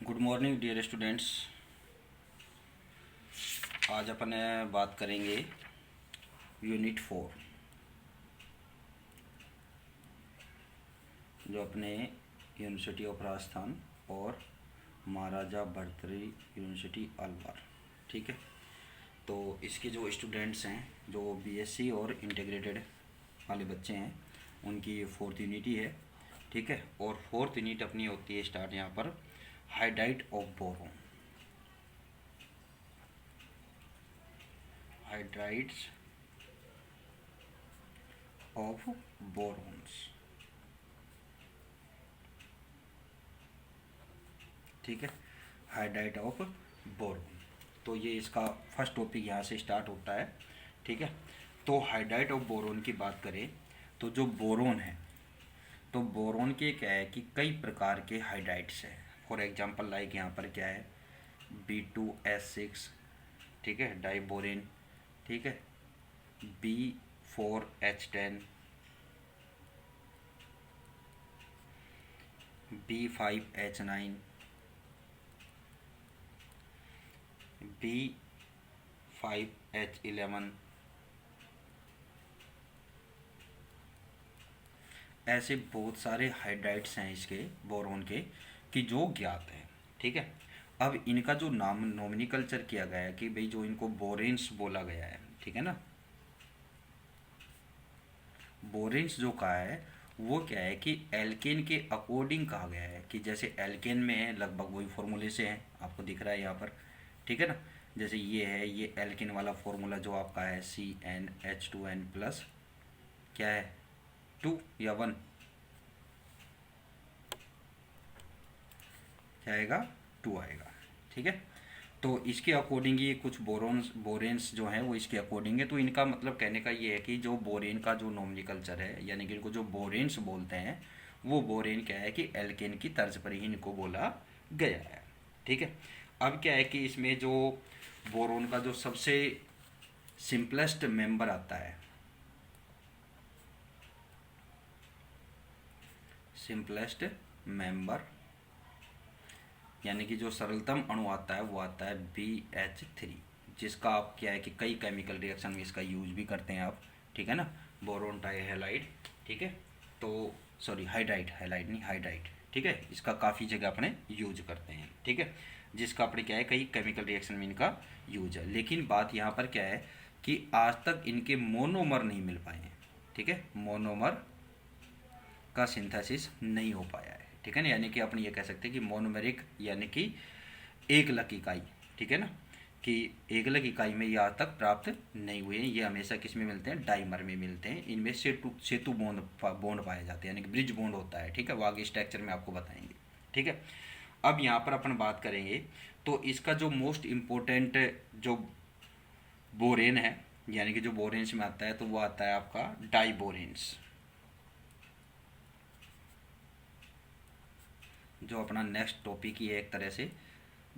Good morning dear students. आज अपन बात करेंगे यूनिट 4 जो अपने यूनिवर्सिटी ऑफ राजस्थान और महाराजा भर्तृहरि यूनिवर्सिटी अलवर। ठीक है, तो इसके जो स्टूडेंट्स हैं, जो बीएससी और इंटीग्रेटेड वाले बच्चे हैं, उनकी 4th यूनिट ही है। ठीक है, और 4th यूनिट अपनी होती है स्टार्ट यहाँ पर hydride of boron. Hydrides of borons. ठीक है, हाइड्राइड ऑफ बोरोन। तो ये इसका फर्स्ट टॉपिक यहाँ से स्टार्ट होता है। ठीक है, तो हाइड्राइड ऑफ बोरोन की बात करें तो जो बोरोन है, तो बोरोन के क्या है कि कई प्रकार के हाइड्राइड्स हैं। फॉर एग्जांपल लाइक यहाँ पर क्या है B2S6, ठीक है, डाइबोरेन। ठीक है, B4H10, B5H9, B5H11। ऐसे बहुत सारे हाइड्राइड्स हैं इसके बोरोन के कि जो ज्ञात हैं। ठीक है, अब इनका जो नाम नोमिनिकल्चर किया गया है कि भाई जो इनको बोरेन्स बोला गया है, ठीक है ना, बोरेन्स जो कहा है वो क्या है कि एल्केन के अकॉर्डिंग कहा गया है कि जैसे एल्केन में है लगभग वही फॉर्मूले से है, आपको दिख रहा है यहाँ पर। ठीक है ना, जैसे ये है, ये एल्केन वाला फॉर्मूला जो आपका है CnH2n प्लस क्या है 2 या 1, क्या आएगा 2 आएगा। ठीक है, तो इसके अकॉर्डिंग ये कुछ बोरेन्स जो हैं वो इसके अकॉर्डिंग है। तो इनका मतलब कहने का ये है कि जो बोरेन का जो नोमेनक्लेचर है, यानी कि इनको जो बोरेन्स बोलते हैं, वो बोरेन क्या है कि एल्केन की तर्ज पर ही इनको बोला गया है। ठीक है, अब क्या है कि इसमें जो बोरोन का जो सबसे सिंपलेस्ट मेंबर आता है, सिंपलेस्ट मेंबर यानी कि जो सरलतम अणु आता है वो आता है BH3, जिसका आप क्या है कि कई केमिकल रिएक्शन में इसका यूज भी करते हैं आप। ठीक है ना, बोरोन ट्राइहैलाइड। ठीक है, तो सॉरी हाइड्राइड, हैलाइड नहीं हाइड्राइड। ठीक है, इसका काफ़ी जगह अपने यूज करते हैं। ठीक है, जिसका अपने क्या है कई केमिकल रिएक्शन में इनका यूज है। लेकिन बात यहाँ पर क्या है कि आज तक इनके मोनोमर नहीं मिल पाए हैं। ठीक है, मोनोमर का सिंथेसिस नहीं हो पाया है। ठीक है ना, यानी कि अपन ये कह सकते हैं कि मोनोमेरिक यानी कि एकलक इकाई, ठीक है ना, कि एकलक इकाई में ये आज तक प्राप्त नहीं हुए हैं। ये हमेशा किस में मिलते हैं, डाइमर में मिलते हैं। इनमें सेतु बॉन्ड पाए जाते हैं, यानी कि ब्रिज बॉन्ड होता है। ठीक है, वो आगे स्ट्रक्चर में आपको बताएंगे। ठीक है, अब यहाँ पर अपन बात करेंगे तो इसका जो मोस्ट इम्पोर्टेंट जो बोरेन है, यानी कि जो बोरेन्स में आता है, तो वो आता है आपका डाइबोरेन्स, जो अपना नेक्स्ट टॉपिक ही है एक तरह से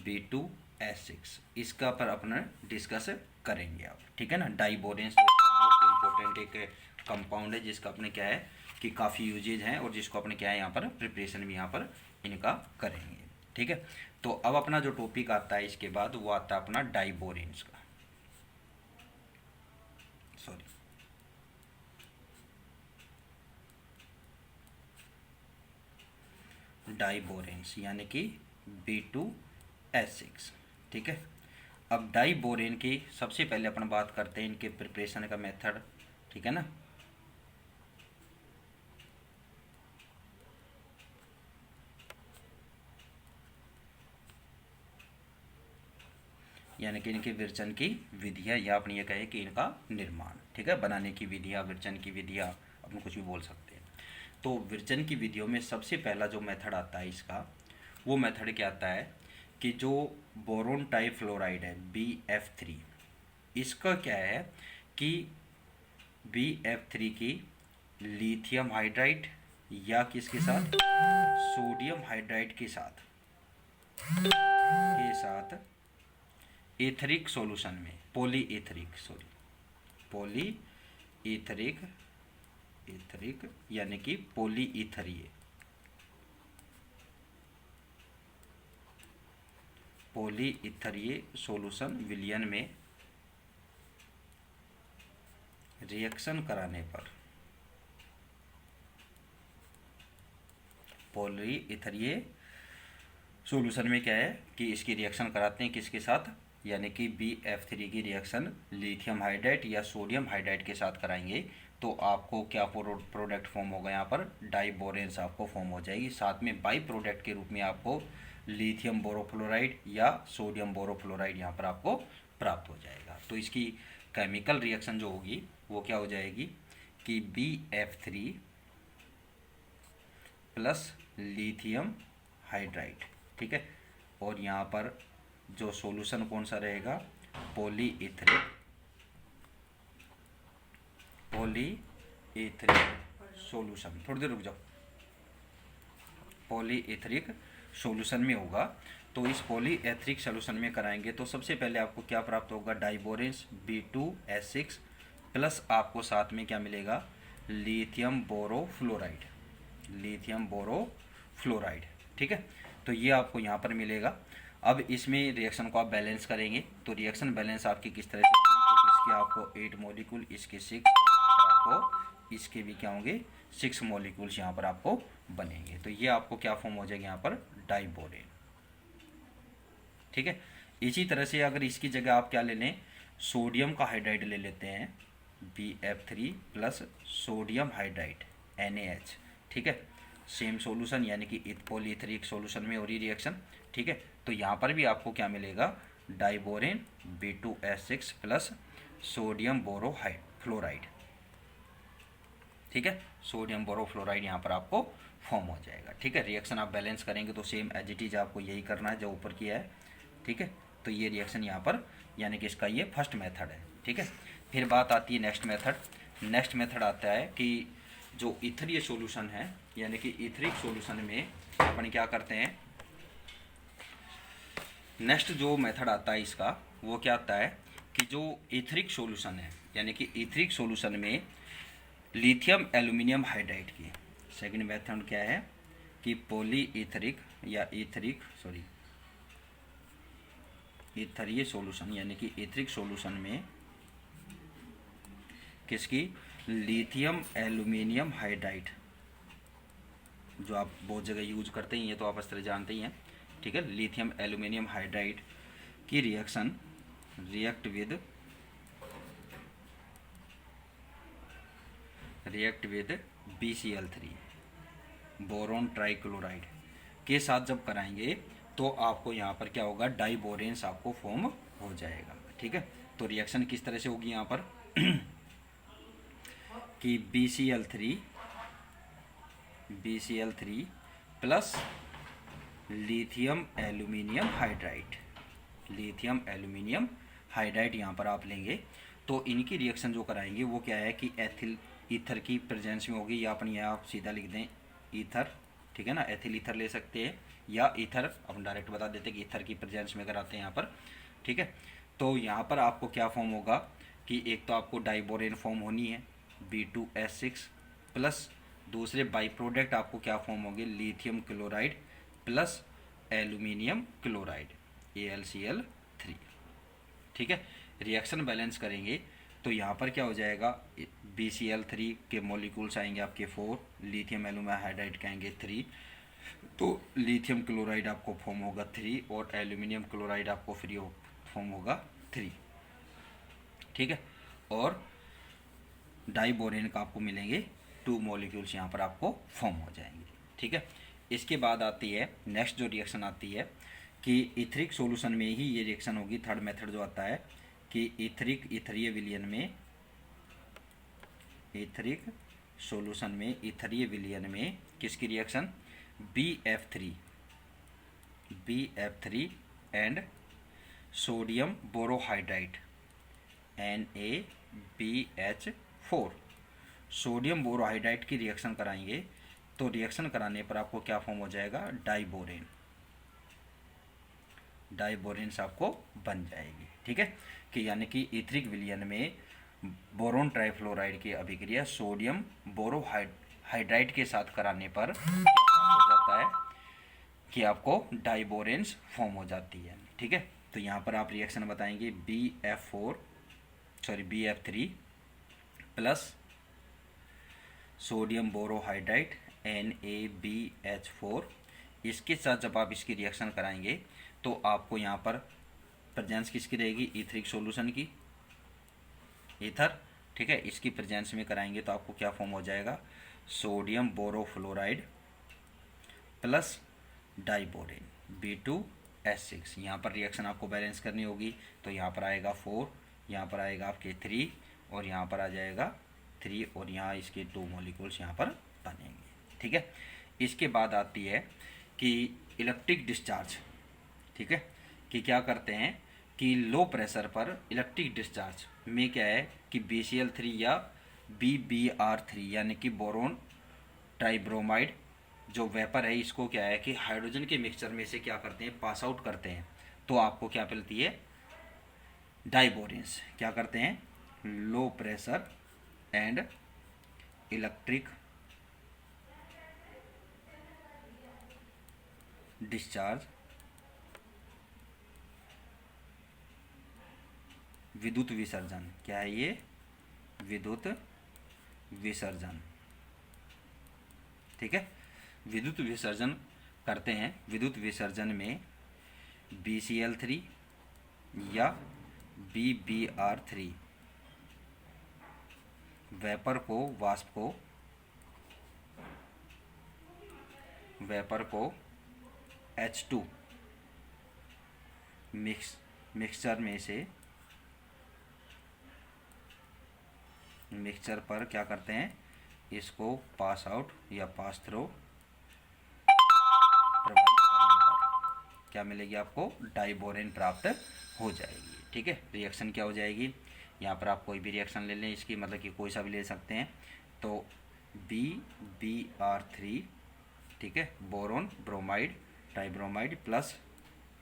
B2S6। इसका पर अपना डिस्कस करेंगे आप। ठीक है ना, डाइबोरेन्स मोस्ट इम्पोर्टेंट एक कंपाउंड है जिसका अपने क्या है कि काफ़ी यूजेज हैं और जिसको अपने क्या है यहाँ पर प्रिपरेशन भी यहाँ पर इनका करेंगे। ठीक है, तो अब अपना जो टॉपिक आता है इसके बाद वो आता है अपना डाइबोरेन्स का, सॉरी डाइबोरेन्स यानी कि B2S6। ठीक है, अब डाइबोरेन की सबसे पहले अपन बात करते हैं इनके प्रिपरेशन का मेथड। ठीक है ना, यानी कि इनके विरचन की विधियाँ, या अपन ये कहे कि इनका निर्माण। ठीक है, बनाने की विधियाँ, विरचन की विधियाँ, अपन कुछ भी बोल सकते हैं। तो विरचन की विधियों में सबसे पहला जो मेथड आता है इसका, वो मेथड क्या आता है कि जो बोरोन टाइफ्लोराइड है BF3, इसका क्या है कि BF3 की लिथियम हाइड्राइड या किसके साथ, सोडियम हाइड्राइड के साथ एथरिक सॉल्यूशन में, पॉली एथरिक यानी कि पॉली ईथर, ये पॉलीइथरीय सॉल्यूशन विलयन में रिएक्शन कराने पर पॉलीइथरीय सॉल्यूशन में क्या है कि इसकी रिएक्शन कराते हैं किसके साथ, यानी कि BF3 की रिएक्शन लिथियम हाइड्राइड या सोडियम हाइड्राइड के साथ कराएंगे तो आपको क्या प्रोडक्ट फॉर्म होगा, यहाँ पर डाइबोरेन्स आपको फॉर्म हो जाएगी। साथ में बाई प्रोडक्ट के रूप में आपको लिथियम बोरोफ्लोराइड या सोडियम बोरोफ्लोराइड यहाँ पर आपको प्राप्त हो जाएगा। तो इसकी केमिकल रिएक्शन जो होगी वो क्या हो जाएगी कि BF3 प्लस लिथियम हाइड्राइड, ठीक है। और यहाँ पर जो सॉल्यूशन कौन सा रहेगा, पॉलीइथरिक सॉल्यूशन, थोड़ी देर रुक जाओ, पॉलीइथरिक सॉल्यूशन में होगा। तो इस पॉलीइथरिक सॉल्यूशन में कराएंगे तो सबसे पहले आपको क्या प्राप्त होगा, डाइबोरेंस B2S6 प्लस आपको साथ में क्या मिलेगा, लिथियम बोरोफ्लोराइड, ठीक है। तो ये आपको यहाँ पर मिलेगा। अब इसमें रिएक्शन को आप बैलेंस करेंगे तो रिएक्शन बैलेंस आपकी किस तरह से होगी, तो इसके आपको 8 मॉलिक्यूल, इसके 6, आपको इसके भी क्या होंगे 6 मॉलिक्यूल्स यहाँ पर आपको बनेंगे। तो ये आपको क्या फॉर्म हो जाएगा यहाँ पर, डाइबोरेन, ठीक है। इसी तरह से अगर इसकी जगह आप क्या ले लें, सोडियम का हाइड्राइड ले लेते हैं, BF3 plus sodium hydride NaH, ठीक है। सेम सॉल्यूशन यानी कि पॉलीइथरिक सॉल्यूशन में हो रही रिएक्शन, ठीक है। तो यहाँ पर भी आपको क्या मिलेगा, डाइबोरेन B2S6 प्लस सोडियम बोरोफ्लोराइड, ठीक है। सोडियम बोरोफ्लोराइड यहाँ पर आपको फॉर्म हो जाएगा, ठीक है। रिएक्शन आप बैलेंस करेंगे तो सेम एज इट इज आपको यही करना है जो ऊपर किया है, ठीक है। तो ये रिएक्शन यहाँ पर यानी कि इसका ये फर्स्ट मेथड है, ठीक है। फिर बात आती है नेक्स्ट मेथड। नेक्स्ट मेथड आता है कि जो इथरीय सॉल्यूशन है यानी कि इथरिक सॉल्यूशन में अपन क्या करते हैं, नेक्स्ट जो मेथड आता है इसका वो क्या आता है कि जो इथरिक सॉल्यूशन है यानी कि इथरिक सॉल्यूशन में लिथियम एल्यूमिनियम हाइड्राइड की सेकंड मेथड क्या है कि पॉलीइथरिक या इथरीय सॉल्यूशन यानी कि इथरिक सॉल्यूशन में किसकी, लिथियम एल्यूमिनियम हाइड्राइड, जो आप बहुत जगह यूज करते हैं, ये तो आप इस तरह जानते ही हैं, ठीक है। लिथियम एल्यूमिनियम हाइड्राइड की reaction react with BCl3 boron trichloride के साथ जब कराएंगे तो आपको यहाँ पर क्या होगा, डाइबोरेन्स आपको फॉर्म हो जाएगा, ठीक है। तो रिएक्शन किस तरह से होगी यहाँ पर कि BCl3 plus lithium aluminium hydride यहाँ पर आप लेंगे तो इनकी रिएक्शन जो कराएंगे वो क्या है कि एथिल ईथर की प्रेजेंस में होगी, या अपन यहाँ सीधा लिख दें ईथर, ठीक है ना। एथिल ईथर ले सकते हैं या ईथर, अपन डायरेक्ट बता देते हैं कि ईथर की प्रेजेंस में कराते हैं यहाँ पर, ठीक है। तो यहाँ पर आपको क्या फॉर्म होगा कि एक तो आपको डाइबोरेन फॉर्म होनी है B2S6 प्लस दूसरे बाई प्रोडक्ट आपको क्या फॉर्म होंगे, lithium chloride plus aluminium chloride AlCl3, ठीक है। रिएक्शन बैलेंस करेंगे तो यहाँ पर क्या हो जाएगा, BCl3 के मॉलिक्यूल्स आएंगे आपके 4, लिथियम एल्यूमिनियम हाइड्राइड के आएंगे 3, तो लिथियम क्लोराइड आपको फॉर्म होगा 3 और एल्यूमिनियम क्लोराइड आपको फॉर्म होगा 3, ठीक है। और डाइबोरेन का आपको मिलेंगे 2 मॉलिक्यूल्स यहाँ पर आपको फॉर्म हो जाएंगे, ठीक है। इसके बाद आती है नेक्स्ट जो रिएक्शन आती है कि इथरिक सॉल्यूशन में ही ये रिएक्शन होगी। थर्ड मेथड जो आता है कि इथरीय विलयन में किसकी reaction, BF3 and sodium borohydride NaBH4 sodium borohydride की रिएक्शन कराएंगे तो रिएक्शन कराने पर आपको क्या फॉर्म हो जाएगा, डाइबोरेन्स आपको बन जाएगी, ठीक है। कि यानी कि इथरिक विलयन में बोरोन ट्राइफ्लोराइड की अभिक्रिया सोडियम बोरोहाइड्राइड के साथ कराने पर क्या हो जाता है कि आपको डाइबोरेन्स फॉर्म हो जाती है। ठीक है, तो यहाँ पर आप रिएक्शन बताएंगे BF3 plus sodium borohydride NaBH4। इसके साथ जब आप इसकी रिएक्शन कराएंगे तो आपको यहाँ पर प्रेजेंस किसकी रहेगी, ईथरिक सॉल्यूशन की, ईथर। ठीक है, इसकी प्रेजेंस में कराएंगे तो आपको क्या फॉर्म हो जाएगा, सोडियम बोरोफ्लोराइड प्लस डाइबोरेन B2S6। यहाँ पर रिएक्शन आपको बैलेंस करनी होगी, तो यहाँ पर आएगा 4, यहाँ पर आएगा आपके 3 और यहाँ पर आ जाएगा 3 और यहाँ इसके 2 मॉलिक्यूल्स यहाँ पर बनेंगे। ठीक है, इसके बाद आती है कि इलेक्ट्रिक डिस्चार्ज। ठीक है, कि क्या करते हैं कि लो प्रेशर पर इलेक्ट्रिक डिस्चार्ज में क्या है कि BCl3 या BBr3 यानी कि बोरोन ट्राइब्रोमाइड जो वेपर है, इसको क्या है कि हाइड्रोजन के मिक्सचर में से क्या करते हैं, पास आउट करते हैं, तो आपको क्या मिलती है, डाइबोरेन्स। क्या करते हैं, low pressure and electric discharge, विद्युत विसर्जन। क्या है ये, विद्युत विसर्जन। ठीक है, विद्युत विसर्जन करते हैं। विद्युत विसर्जन में BCl3 या BBr3 वेपर को H2 मिक्सचर पर क्या करते हैं, इसको पास आउट या पास थ्रो प्रवाहित करने पर क्या मिलेगी, आपको डाइबोरेन प्राप्त हो जाएगी। ठीक है, रिएक्शन क्या हो जाएगी, यहाँ पर आप कोई भी रिएक्शन ले लें, इसकी मतलब कि कोई सा भी ले सकते हैं। तो BBr3, ठीक है, boron bromide tribromide plus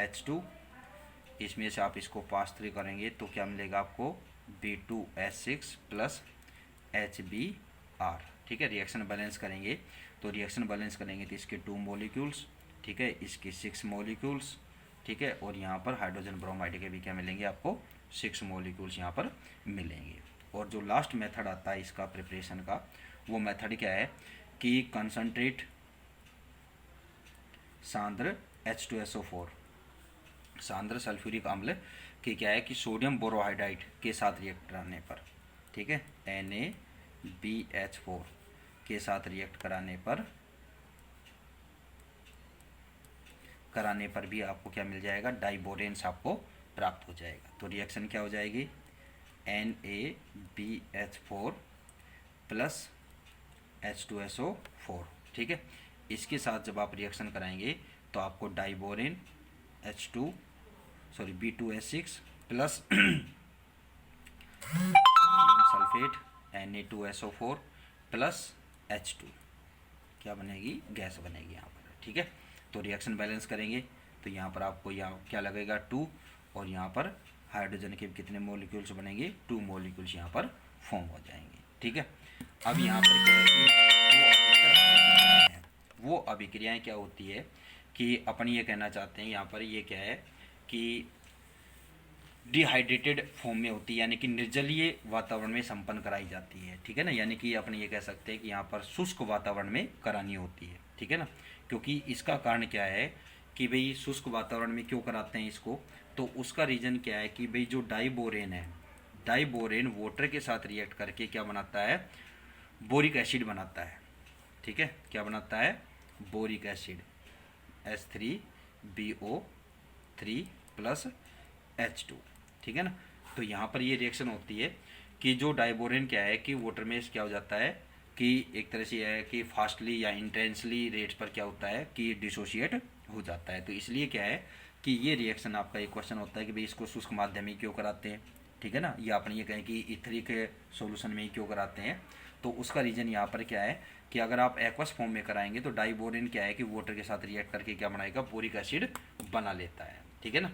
H2, इसमें से आप इसको पास थ्रू करेंगे तो क्या मिलेगा आपको, B2S6 प्लस HBr। ठीक है, रिएक्शन बैलेंस करेंगे तो इसके 2 मॉलिक्यूल्स, ठीक है, इसके 6 मॉलिक्यूल्स, ठीक है, और यहाँ पर हाइड्रोजन ब्रोमाइड के भी क्या मिलेंगे, आपको 6 मॉलिक्यूल्स यहाँ पर मिलेंगे। और जो लास्ट मेथड आता है इसका प्रिपरेशन का, वो मेथड क्या है कि कंसंट्रेट सांद्र H2SO4 सांद्र सल्फ्यूरिक अम्ल की क्या है कि सोडियम बोरोहाइड्राइड के साथ रिएक्ट कराने पर, ठीक है, NaBH4 के साथ रिएक्ट कराने पर भी आपको क्या मिल जाएगा, डाइबोरेन्स आपको प्राप्त हो जाएगा। तो रिएक्शन क्या हो जाएगी, NaBH4 प्लस H2SO4। ठीक है, इसके साथ जब आप रिएक्शन कराएंगे तो आपको diborane B2S6 plus sulphate Na2SO4 plus H2 क्या बनेगी, गैस बनेगी यहाँ पर। ठीक है, तो रिएक्शन बैलेंस करेंगे तो यहाँ पर आपको यहाँ क्या लगेगा, 2, और यहाँ पर हाइड्रोजन के कितने मॉलिक्यूल्स बनेंगे, 2 मॉलिक्यूल्स यहाँ पर फॉर्म हो जाएंगे। ठीक है, अब यहाँ पर क्या है कि वो अभिक्रियाएं क्या होती है कि अपन ये कहना चाहते हैं, यहाँ पर ये क्या है कि डिहाइड्रेटेड फॉर्म में होती है, यानी कि निर्जलीय वातावरण में संपन्न कराई जाती है। ठीक है ना, यानी कि अपन ये कह सकते हैं कि यहाँ पर शुष्क वातावरण में करानी होती है। ठीक है ना, क्योंकि इसका कारण क्या है कि भाई शुष्क वातावरण में क्यों कराते हैं इसको, तो उसका रीज़न क्या है कि भाई जो डाइबोरेन है, डाइबोरेन वाटर के साथ रिएक्ट करके क्या बनाता है, बोरिक एसिड बनाता है। ठीक है, क्या बनाता है, boric acid H3BO3 plus H2। ठीक है ना, तो यहाँ पर ये रिएक्शन होती है कि जो डाइबोरेन क्या है कि वाटर में क्या हो जाता है कि एक तरह से यह है कि फास्टली या इंटेंसली रेट पर क्या होता है कि डिसोशिएट हो जाता है। तो इसलिए क्या है कि ये रिएक्शन आपका एक क्वेश्चन होता है कि भाई इसको शुष्क माध्यम में क्यों कराते हैं। ठीक है ना, या अपन ये कहें कि इथरिक सॉल्यूशन में ही क्यों कराते हैं, तो उसका रीज़न यहाँ पर क्या है कि अगर आप एक्वस फॉर्म में कराएंगे तो डाइबोरेन क्या है कि वाटर के साथ रिएक्ट करके क्या बनाएगा, बोरिक एसिड बना लेता है। ठीक है ना,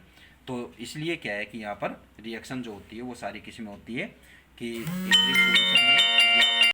तो इसलिए क्या है कि यहाँ पर रिएक्शन जो होती है वो सारी किस में होती है कि इथरिक सॉल्यूशन में या